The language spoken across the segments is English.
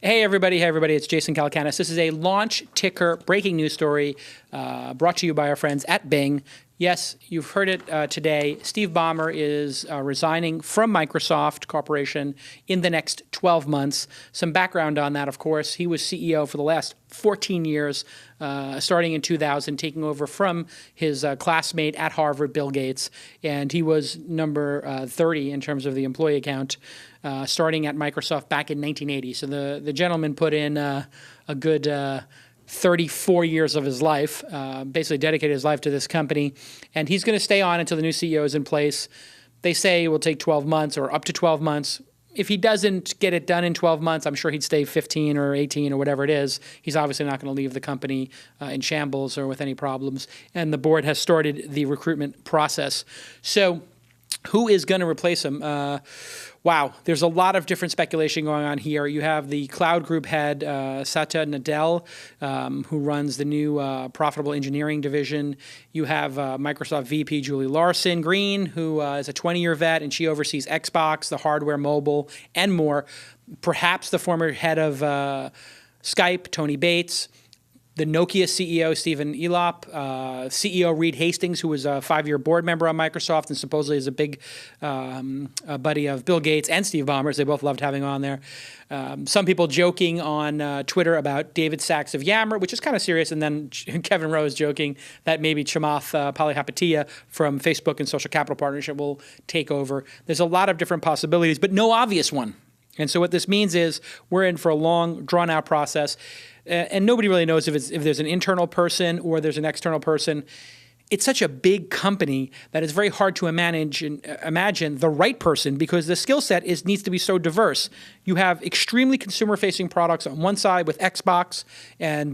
Hey everybody, it's Jason Calacanis. This is a launch ticker breaking news story brought to you by our friends at Bing. Yes, you've heard it today. Steve Ballmer is resigning from Microsoft Corporation in the next 12 months. Some background on that, of course. He was CEO for the last 14 years, starting in 2000, taking over from his classmate at Harvard, Bill Gates. And he was number 30 in terms of the employee count, starting at Microsoft back in 1980. So the gentleman put in a good 34 years of his life, basically dedicated his life to this company. And he's going to stay on until the new CEO is in place. They say it will take 12 months or up to 12 months. If he doesn't get it done in 12 months, I'm sure he'd stay 15 or 18 or whatever it is. He's obviously not going to leave the company in shambles or with any problems. And the board has started the recruitment process. So who is going to replace him? Wow, there's a lot of different speculation going on here. You have the cloud group head, Satya Nadella, who runs the new profitable engineering division. You have Microsoft VP Julie Larson Green, who is a 20-year vet, and she oversees Xbox, the hardware, mobile, and more. Perhaps the former head of Skype, Tony Bates. The Nokia CEO, Stephen Elop, CEO Reed Hastings, who was a 5-year board member on Microsoft and supposedly is a big buddy of Bill Gates and Steve Ballmer. They both loved having on there. Some people joking on Twitter about David Sachs of Yammer, which is kind of serious, and then Kevin Rose joking that maybe Chamath Palihapitiya from Facebook and Social Capital Partnership will take over. There's a lot of different possibilities, but no obvious one. And so what this means is we're in for a long, drawn-out process. And nobody really knows if there's an internal person or there's an external person. It's such a big company that it's very hard to imagine the right person because the skill set needs to be so diverse. You have extremely consumer-facing products on one side with Xbox and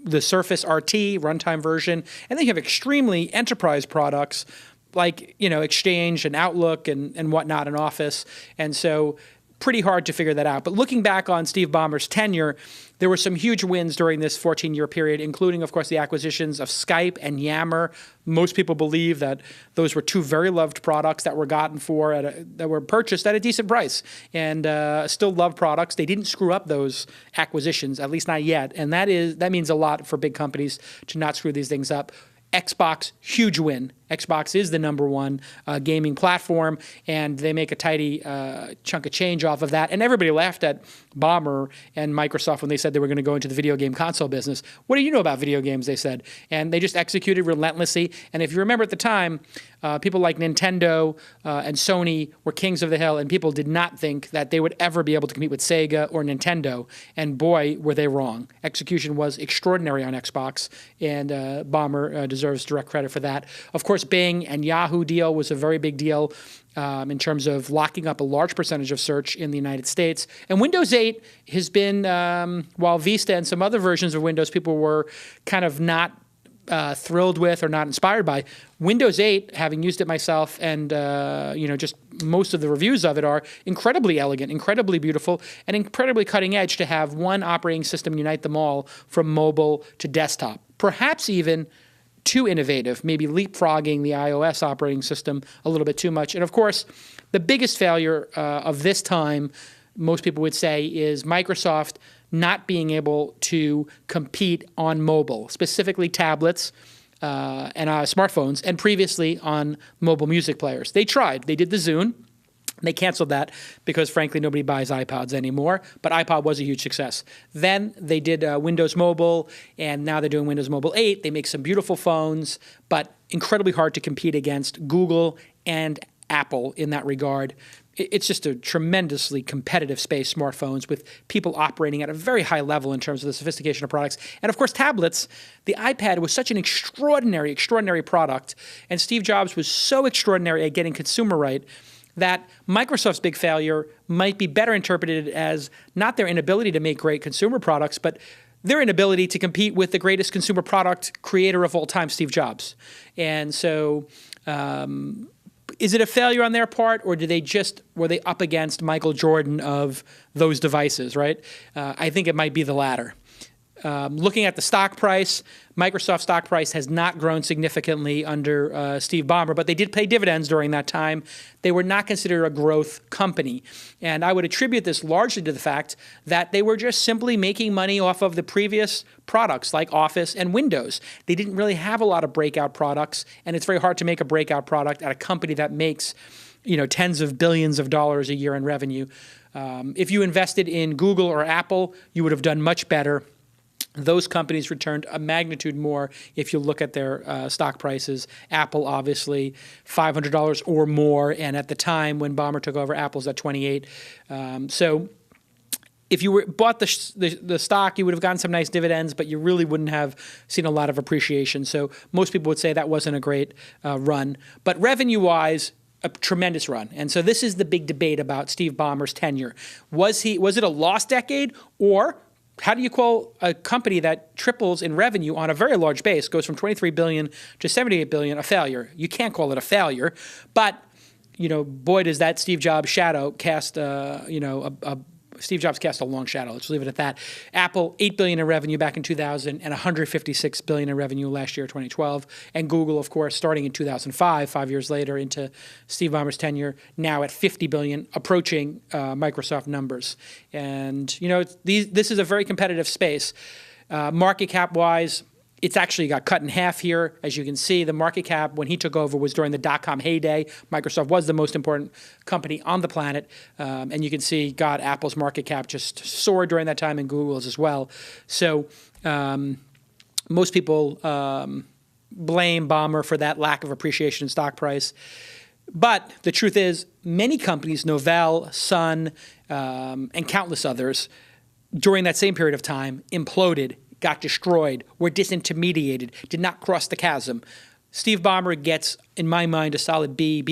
the Surface RT runtime version, and then you have extremely enterprise products like Exchange and Outlook and whatnot in Office, and so pretty hard to figure that out. But looking back on Steve Ballmer's tenure, there were some huge wins during this 14-year period, including, of course, the acquisitions of Skype and Yammer. Most people believe that those were two very loved products that were that were purchased at a decent price and still loved products. They didn't screw up those acquisitions, at least not yet. And that means a lot for big companies to not screw these things up. Xbox, huge win. Xbox is the number one gaming platform, and they make a tidy chunk of change off of that. And everybody laughed at Ballmer and Microsoft when they said they were going to go into the video game console business. What do you know about video games, they said. And they just executed relentlessly. And if you remember at the time, people like Nintendo and Sony were kings of the hill, and people did not think that they would ever be able to compete with Sega or Nintendo. And boy, were they wrong. Execution was extraordinary on Xbox, and Ballmer deserves direct credit for that. Of course, Bing and Yahoo deal was a very big deal in terms of locking up a large percentage of search in the United States. And Windows 8 has been, while Vista and some other versions of Windows people were kind of not thrilled with or not inspired by, Windows 8, having used it myself, and just most of the reviews of it are incredibly elegant, incredibly beautiful, and incredibly cutting edge to have one operating system unite them all from mobile to desktop. Perhaps even too innovative, maybe leapfrogging the iOS operating system a little bit too much. And of course, the biggest failure of this time, most people would say, is Microsoft not being able to compete on mobile, specifically tablets and smartphones, and previously on mobile music players. They tried. They did the Zune. They canceled that because, frankly, nobody buys iPods anymore, but iPod was a huge success. Then they did Windows Mobile, and now they're doing Windows Mobile 8. They make some beautiful phones, but incredibly hard to compete against Google and Apple in that regard. It's just a tremendously competitive space, smartphones, with people operating at a very high level in terms of the sophistication of products. And, of course, tablets. The iPad was such an extraordinary, extraordinary product, and Steve Jobs was so extraordinary at getting consumer right that Microsoft's big failure might be better interpreted as not their inability to make great consumer products, but their inability to compete with the greatest consumer product creator of all time, Steve Jobs. And so is it a failure on their part, or were they up against Michael Jordan of those devices, right? I think it might be the latter. Looking at the stock price, Microsoft stock price has not grown significantly under Steve Ballmer, but they did pay dividends during that time. They were not considered a growth company. And I would attribute this largely to the fact that they were just simply making money off of the previous products like Office and Windows. They didn't really have a lot of breakout products, and it's very hard to make a breakout product at a company that makes tens of billions of dollars a year in revenue. If you invested in Google or Apple, you would have done much better. Those companies returned a magnitude more if you look at their stock prices. Apple, obviously, $500 or more. And at the time when Ballmer took over, Apple's at 28. So if you bought the stock, you would have gotten some nice dividends, but you really wouldn't have seen a lot of appreciation. So most people would say that wasn't a great run. But revenue-wise, a tremendous run. And so this is the big debate about Steve Ballmer's tenure. Was it a lost decade, or how do you call a company that triples in revenue on a very large base, goes from 23 billion to 78 billion, a failure? You can't call it a failure, but boy, does that Steve Jobs shadow cast Steve Jobs cast a long shadow. Let's leave it at that. Apple, $8 billion in revenue back in 2000 and $156 billion in revenue last year, 2012. And Google, of course, starting in 2005, 5 years later into Steve Ballmer's tenure, now at $50 billion, approaching Microsoft numbers. And, this is a very competitive space. Market cap-wise, it's actually got cut in half here. As you can see, the market cap when he took over was during the dot-com heyday. Microsoft was the most important company on the planet. And you can see, Apple's market cap just soared during that time, and Google's as well. So most people blame Ballmer for that lack of appreciation in stock price. But the truth is, many companies, Novell, Sun, and countless others, during that same period of time, imploded, got destroyed, were disintermediated, did not cross the chasm. Steve Ballmer gets, in my mind, a solid B+,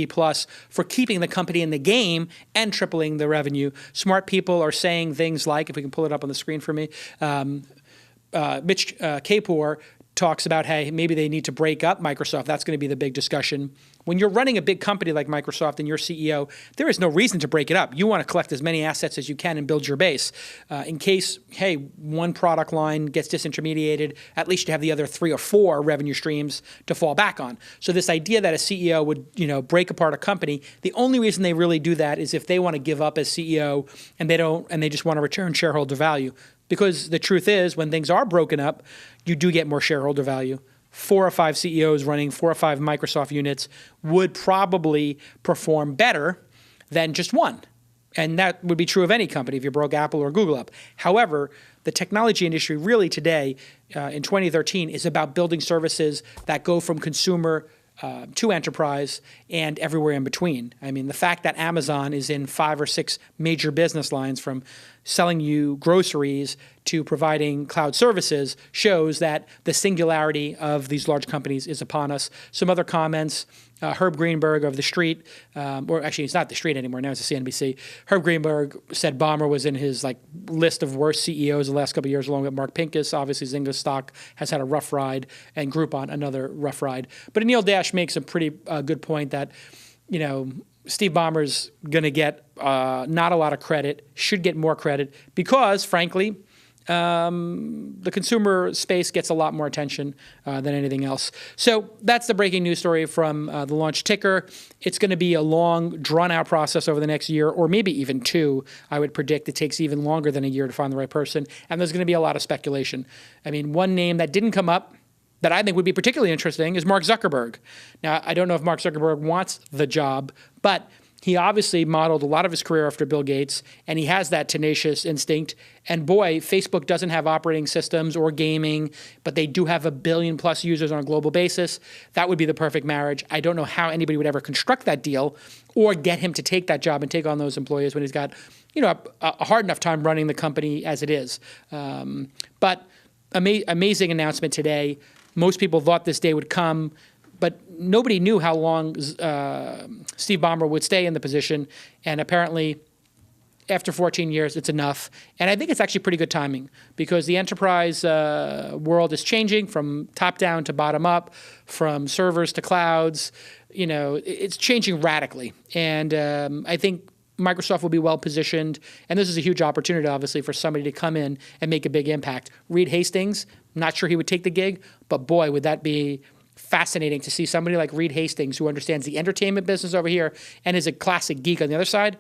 for keeping the company in the game and tripling the revenue. Smart people are saying things like, if we can pull it up on the screen for me, Mitch Kapor talks about, hey, maybe they need to break up Microsoft. That's going to be the big discussion. When you're running a big company like Microsoft and you're CEO, there is no reason to break it up. You want to collect as many assets as you can and build your base. In case, hey, one product line gets disintermediated, at least you have the other 3 or 4 revenue streams to fall back on. So this idea that a CEO would, break apart a company, the only reason they really do that is if they want to give up as CEO and they just want to return shareholder value. Because the truth is, when things are broken up, you do get more shareholder value. 4 or 5 CEOs running 4 or 5 Microsoft units would probably perform better than just one. And that would be true of any company if you broke Apple or Google up. However, the technology industry really today, in 2013, is about building services that go from consumer to enterprise and everywhere in between. I mean, the fact that Amazon is in 5 or 6 major business lines, from selling you groceries to providing cloud services, shows that the singularity of these large companies is upon us. Some other comments. Herb Greenberg of The Street, or actually it's not The Street anymore, now it's the CNBC. Herb Greenberg said Ballmer was in his list of worst CEOs the last couple of years, along with Mark Pincus. Obviously, Zynga's stock has had a rough ride, and Groupon another rough ride. But Anil Dash makes a pretty good point that, Steve Ballmer's going to get not a lot of credit, should get more credit, because, frankly, the consumer space gets a lot more attention than anything else. So that's the breaking news story from the launch ticker. It's going to be a long, drawn-out process over the next year, or maybe even 2. I would predict it takes even longer than a year to find the right person, and there's going to be a lot of speculation. I mean, one name that didn't come up that I think would be particularly interesting is Mark Zuckerberg. Now, I don't know if Mark Zuckerberg wants the job, but he obviously modeled a lot of his career after Bill Gates, and he has that tenacious instinct. And boy, Facebook doesn't have operating systems or gaming, but they do have 1 billion+ users on a global basis. That would be the perfect marriage. I don't know how anybody would ever construct that deal or get him to take that job and take on those employees when he's got, a hard enough time running the company as it is. But amazing announcement today. Most people thought this day would come, but nobody knew how long Steve Ballmer would stay in the position. And apparently, after 14 years, it's enough. And I think it's actually pretty good timing, because the enterprise world is changing from top down to bottom up, from servers to clouds. It's changing radically. And I think Microsoft will be well positioned, and this is a huge opportunity, obviously, for somebody to come in and make a big impact. Reed Hastings, not sure he would take the gig, but boy, would that be fascinating to see somebody like Reed Hastings, who understands the entertainment business over here and is a classic geek on the other side.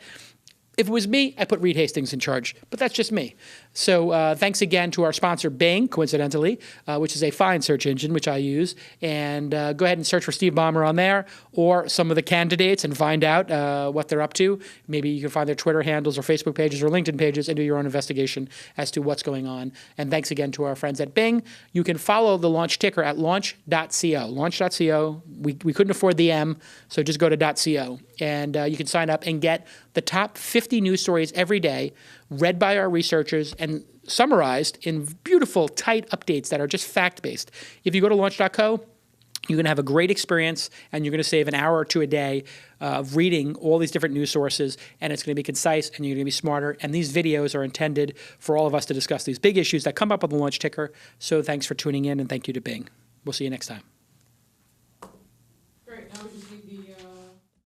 If it was me, I'd put Reed Hastings in charge, but that's just me. So thanks again to our sponsor, Bing, coincidentally, which is a fine search engine, which I use. And go ahead and search for Steve Ballmer on there, or some of the candidates, and find out what they're up to. Maybe you can find their Twitter handles or Facebook pages or LinkedIn pages and do your own investigation as to what's going on. And thanks again to our friends at Bing. You can follow the launch ticker at launch.co. Launch.co. We couldn't afford the M, so just go to .co. And you can sign up and get the top 50 news stories every day, read by our researchers and summarized in beautiful, tight updates that are just fact-based. If you go to launch.co, you're going to have a great experience, and you're going to save an hour or two a day of reading all these different news sources, and it's going to be concise, and you're going to be smarter. And these videos are intended for all of us to discuss these big issues that come up on the launch ticker. So thanks for tuning in, and thank you to Bing. We'll see you next time. Great. Now we just need the